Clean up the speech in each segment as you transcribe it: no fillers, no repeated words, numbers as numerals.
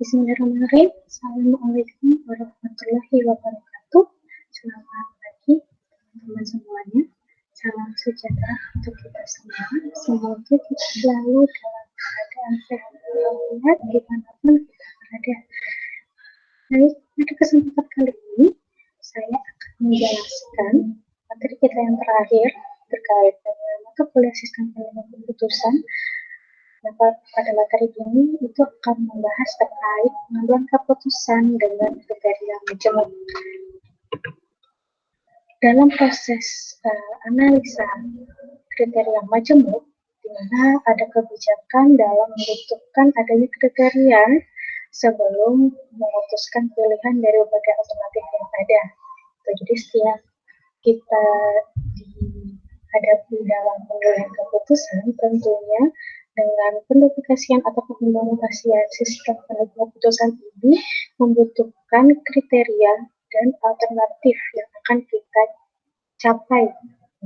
Bismillahirrahmanirrahim. Assalamualaikum warahmatullahi wabarakatuh. Selamat pagi teman-teman semuanya. Salam sejahtera untuk kita semua. Semoga kita selalu dalam keadaan sehat walafiat dimanapun kita berada. Baik, pada kesempatan kali ini saya akan menjelaskan materi kita yang terakhir terkait dengan mata kuliah sistem penilaian keputusan. Nah, pada materi ini itu akan membahas terkait pengambilan keputusan dengan kriteria majemuk. Dalam proses analisa kriteria majemuk, di mana ada kebijakan dalam menentukan adanya kriteria sebelum memutuskan pilihan dari berbagai alternatif yang ada. Jadi setiap kita dihadapi dalam pengambilan keputusan, tentunya dengan penduplikasian atau pengimplementasian sistem penentuan keputusan ini membutuhkan kriteria dan alternatif yang akan kita capai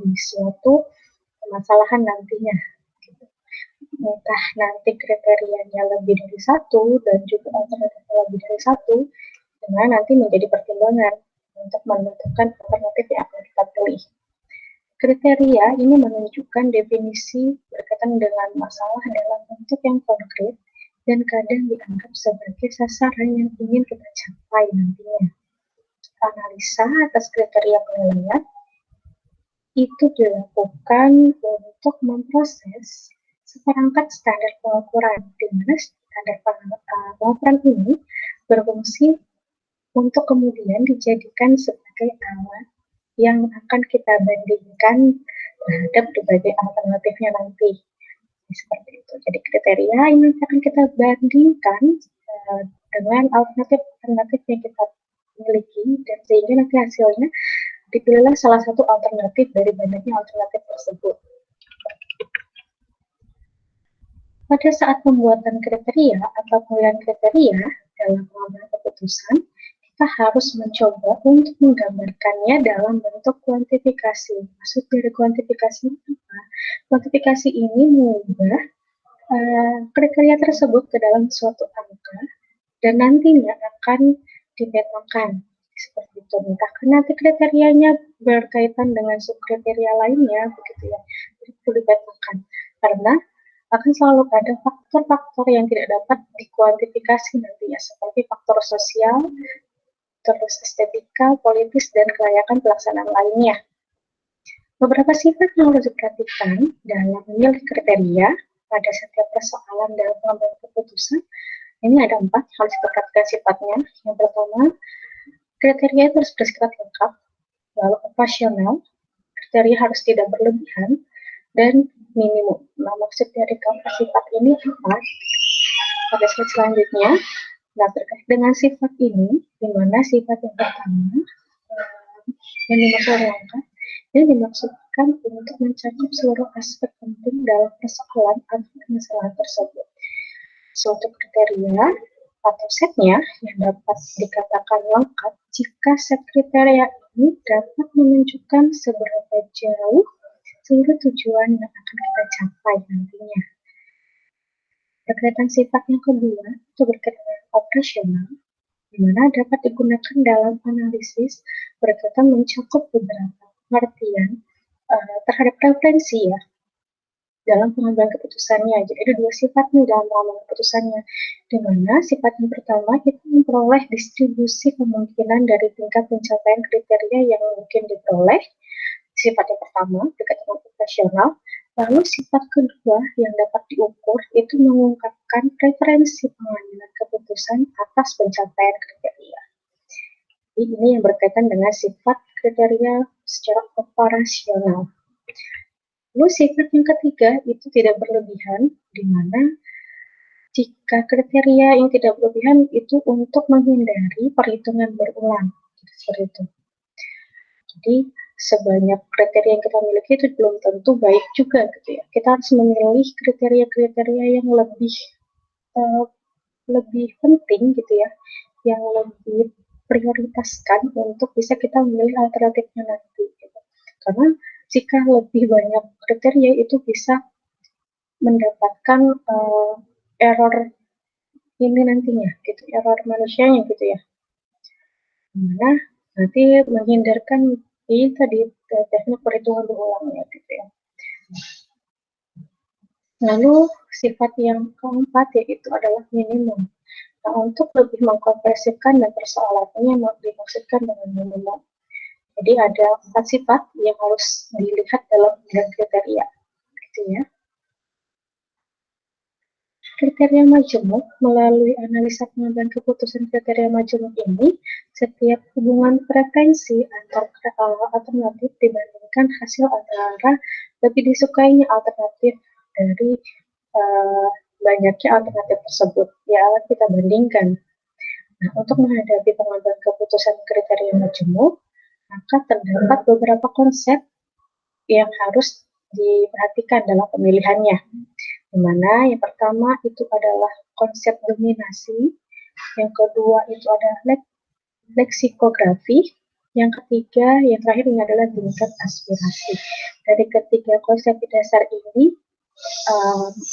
di suatu permasalahan nantinya. Entah nanti kriterianya lebih dari satu dan juga alternatifnya lebih dari satu, dengan nanti menjadi pertimbangan untuk menentukan alternatif yang akan kita pilih. Kriteria ini menunjukkan definisi berkaitan dengan masalah dalam bentuk yang konkret dan kadang dianggap sebagai sasaran yang ingin kita capai nantinya. Analisa atas kriteria penilaian itu dilakukan untuk memproses seperangkat standar pengukuran, di mana standar pengukuran ini berfungsi untuk kemudian dijadikan sebagai alat yang akan kita bandingkan terhadap berbagai alternatifnya nanti. Seperti itu. Jadi kriteria ini akan kita bandingkan dengan alternatif yang kita miliki, dan sehingga nanti hasilnya dipilihlah salah satu alternatif dari banyaknya alternatif tersebut. Pada saat pembuatan kriteria atau pemilihan kriteria dalam pengambilan keputusan, kita harus mencoba untuk menggambarkannya dalam bentuk kuantifikasi. Maksud dari kuantifikasi apa? Kuantifikasi ini mengubah kriteria tersebut ke dalam suatu angka dan nantinya akan dipetakan. Seperti itu. Entah nanti kriterianya berkaitan dengan subkriteria lainnya, begitu ya. Itu dipetakan. Karena akan selalu ada faktor-faktor yang tidak dapat dikuantifikasi nantinya, seperti faktor sosial, terus estetika, politis, dan kelayakan pelaksanaan lainnya. Beberapa sifat yang harus diperhatikan dalam memilih kriteria pada setiap persoalan dalam pengambilan keputusan. Ini ada 4 harus diperhatikan sifatnya. Yang pertama, kriteria harus bersifat lengkap, lalu operasional, kriteria harus tidak berlebihan, dan minimum. Nah, maksud dari keempat sifat ini apa? Pada slide selanjutnya, nah, terkait dengan sifat ini, di mana sifat yang pertama yang dimaksud lengkap, ini dimaksudkan untuk mencakup seluruh aspek penting dalam persoalan atau permasalahan tersebut. Suatu kriteria atau setnya yang dapat dikatakan lengkap jika set kriteria ini dapat menunjukkan seberapa jauh seluruh tujuan yang akan kita capai nantinya. Berkaitan sifat yang kedua, itu berkaitan dengan operasional, di mana dapat digunakan dalam analisis berkaitan mencakup beberapa pengertian terhadap referensi ya dalam pengambilan keputusannya. Jadi ada 2 sifat nih dalam pengambilan keputusannya, di mana sifat yang pertama kita memperoleh distribusi kemungkinan dari tingkat pencapaian kriteria yang mungkin diperoleh. Sifat yang pertama berkaitan dengan operasional. Lalu sifat kedua yang dapat diukur itu mengungkapkan preferensi pengambilan keputusan atas pencapaian kriteria. Ini yang berkaitan dengan sifat kriteria secara operasional. Lalu sifat yang ketiga itu tidak berlebihan, di mana jika kriteria yang tidak berlebihan itu untuk menghindari perhitungan berulang. Seperti itu. Jadi sebanyak kriteria yang kita miliki itu belum tentu baik juga gitu ya. Kita harus memilih kriteria-kriteria yang lebih penting gitu ya, yang lebih prioritaskan untuk bisa kita memilih alternatifnya nanti gitu. Karena jika lebih banyak kriteria itu bisa mendapatkan error ini nantinya, gitu, error manusianya gitu ya. Dimana nanti menghindarkan tadi teknik perhitungan berulangnya gitu ya. Lalu sifat yang keempat yaitu adalah minimum. Nah, untuk lebih mengkompresifkan dan persoalannya dimaksudkan dengan minimum. Jadi ada 4 sifat yang harus dilihat dalam kriteria, gitu ya. Kriteria majemuk, melalui analisa pengambilan keputusan kriteria majemuk ini, setiap hubungan preferensi antar alternatif dibandingkan hasil antara lebih disukainya alternatif dari banyaknya alternatif tersebut. Ya, kita bandingkan. Nah, untuk menghadapi pengambilan keputusan kriteria majemuk, maka terdapat beberapa konsep yang harus diperhatikan dalam pemilihannya. Di mana yang pertama itu adalah konsep dominasi, yang kedua itu adalah leksikografi, yang ketiga, yang terakhir ini adalah tingkat aspirasi. Dari ketiga konsep dasar ini,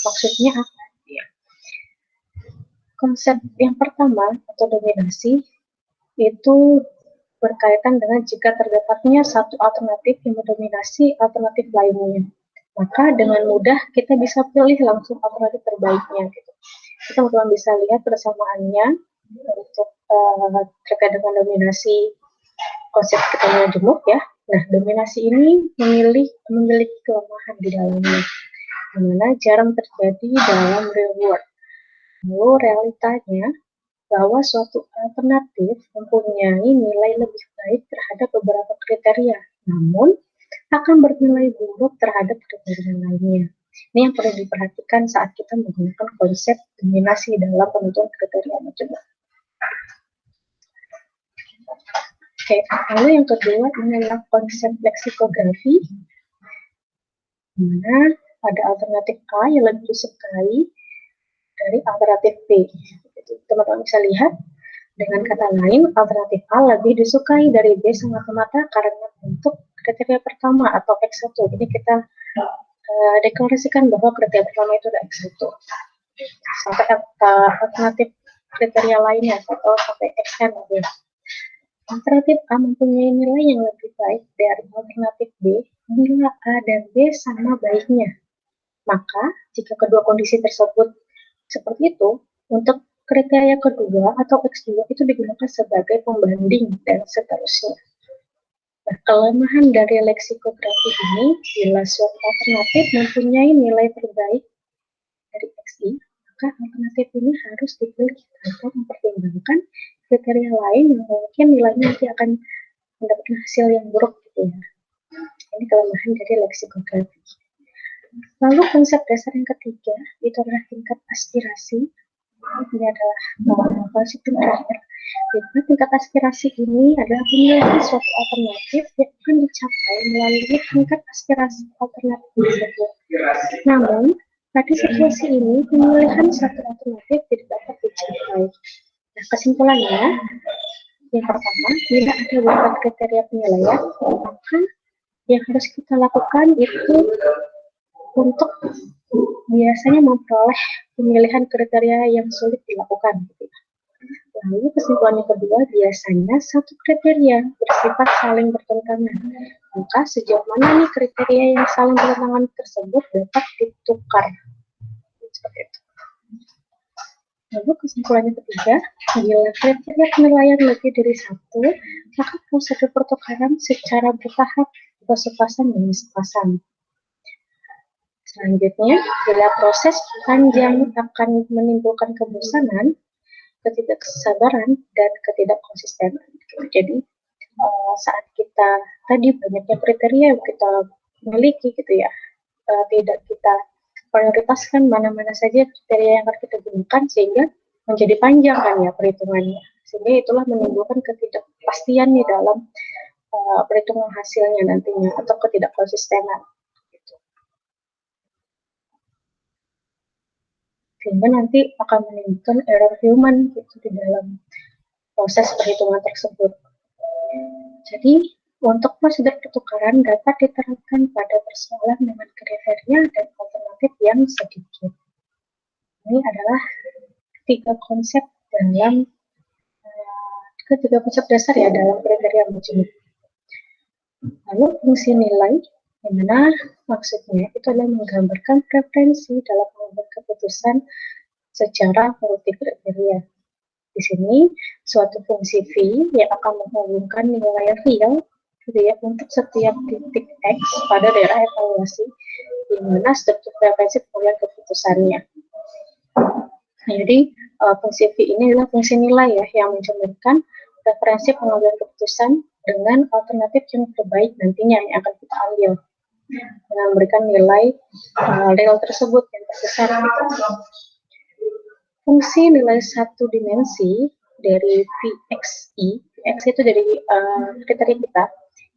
maksudnya apa? Konsep yang pertama atau dominasi itu berkaitan dengan jika terdapatnya satu alternatif yang mendominasi alternatif lainnya. Maka dengan mudah kita bisa pilih langsung alternatif terbaiknya. Gitu. Kita teman-teman bisa lihat persamaannya untuk terkait dengan dominasi konsep kriteria majemuk ya. Nah, dominasi ini memiliki kelemahan di dalamnya, dimana jarang terjadi dalam real world. Lalu realitanya bahwa suatu alternatif mempunyai nilai lebih baik terhadap beberapa kriteria, namun akan bernilai buruk terhadap kriteria lainnya. Ini yang perlu diperhatikan saat kita menggunakan konsep dominasi dalam penentuan kriteria majemuk. Oke, lalu yang kedua ini adalah konsep leksikografi, di mana ada alternatif A yang lebih disukai dari alternatif B. Teman-teman bisa lihat, dengan kata lain, alternatif A lebih disukai dari B semata-mata karena untuk kriteria pertama atau X1. Jadi kita deklarasikan bahwa kriteria pertama itu ada X1. Sampai alternatif kriteria lainnya atau sampai Xn. Alternatif A mempunyai nilai yang lebih baik dari alternatif B bila A dan B sama baiknya. Maka, jika kedua kondisi tersebut seperti itu, untuk kriteria kedua atau X2 itu digunakan sebagai pembanding dan seterusnya. Nah, kelemahan dari leksikografi ini, bila suatu alternatif mempunyai nilai terbaik dari XI, maka alternatif ini harus dipilih tanpa mempertimbangkan kriteria lain yang mungkin nilainya nanti akan mendapatkan hasil yang buruk gitu ya. Ini kelemahan dari leksikografi. Lalu konsep dasar yang ketiga itu adalah tingkat aspirasi. Ini adalah konsep yang terakhir. Jadi tingkat aspirasi ini adalah pemilihan suatu alternatif yang akan dicapai melalui tingkat aspirasi alternatif tersebut. Namun pada situasi ini pemilihan satu alternatif tidak dapat dicapai. Nah, kesimpulannya, yang pertama, bila ada beberapa kriteria penilaian, maka yang harus kita lakukan itu untuk biasanya memperoleh pemilihan kriteria yang sulit dilakukan. Lalu kesimpulan yang kedua, biasanya satu kriteria bersifat saling bertentangan. Maka sejauh mana nih kriteria yang saling bertentangan tersebut dapat ditukar. Seperti itu. Lalu kesimpulan yang ketiga, bila kriteria penilaian lebih dari satu, maka prosedur pertukaran secara bertahap atau sepasang demi sepasang. Selanjutnya, bila proses panjang akan menimbulkan kebosanan, ketidaksabaran, dan ketidakkonsistenan. Jadi, saat kita tadi banyaknya kriteria yang kita miliki gitu ya, tidak kita prioritaskan mana-mana saja kriteria yang akan kita gunakan sehingga menjadi panjang kan ya perhitungannya. Sehingga itulah menimbulkan ketidakpastian di dalam perhitungan hasilnya nantinya atau ketidakkonsistenan. Sehingga nanti akan menimbulkan error human gitu di dalam proses perhitungan tersebut. Jadi, untuk prosedur pertukaran dapat diterapkan pada persoalan dengan kriteria dan alternatif yang sedikit. Ini adalah ketiga konsep dasar ya dalam kriteria majemuk. Lalu fungsi nilai, yang mana maksudnya itu adalah menggambarkan preferensi dalam mengambil keputusan secara multi kriteria. Di sini suatu fungsi V yang akan menghubungkan nilai real gitu ya, untuk setiap titik X pada daerah evaluasi, di mana struktur preferensi pengambilan keputusannya. Jadi fungsi V ini adalah fungsi nilai ya, yang mencerminkan preferensi pengambilan keputusan dengan alternatif yang terbaik nantinya yang akan kita ambil, dengan memberikan nilai real tersebut yang terbesar. Fungsi nilai satu dimensi dari VXI, VX itu dari kriteria kita,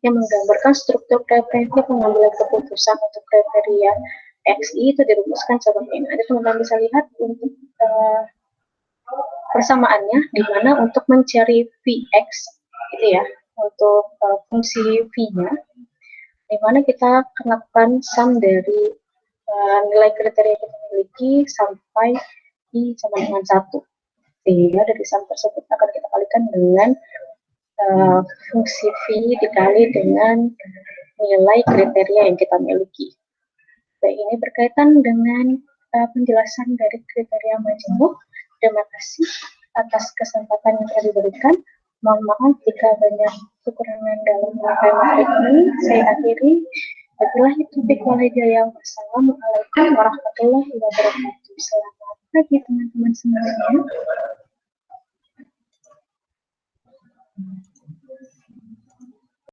yang menggambarkan struktur preferensi pengambilan keputusan untuk kriteria XI itu dirumuskan seperti ini. Nanti teman-teman bisa lihat untuk persamaannya, di mana untuk mencari VX gitu ya, untuk fungsi V-nya, di mana kita kenakan sum dari nilai kriteria yang kita miliki sampai I sama dengan 1. Sehingga dari sum tersebut akan kita kalikan dengan fungsi V dikali dengan nilai kriteria yang kita miliki. Baik, ini berkaitan dengan penjelasan dari kriteria majemuk. Terima kasih atas kesempatan yang telah diberikan. Mohon maaf jika banyak kekurangan dalam materi ini. Saya akhiri. Wabillahi taufiq wal hidayah. Wassalamualaikum warahmatullahi wabarakatuh. Selamat pagi teman-teman semuanya.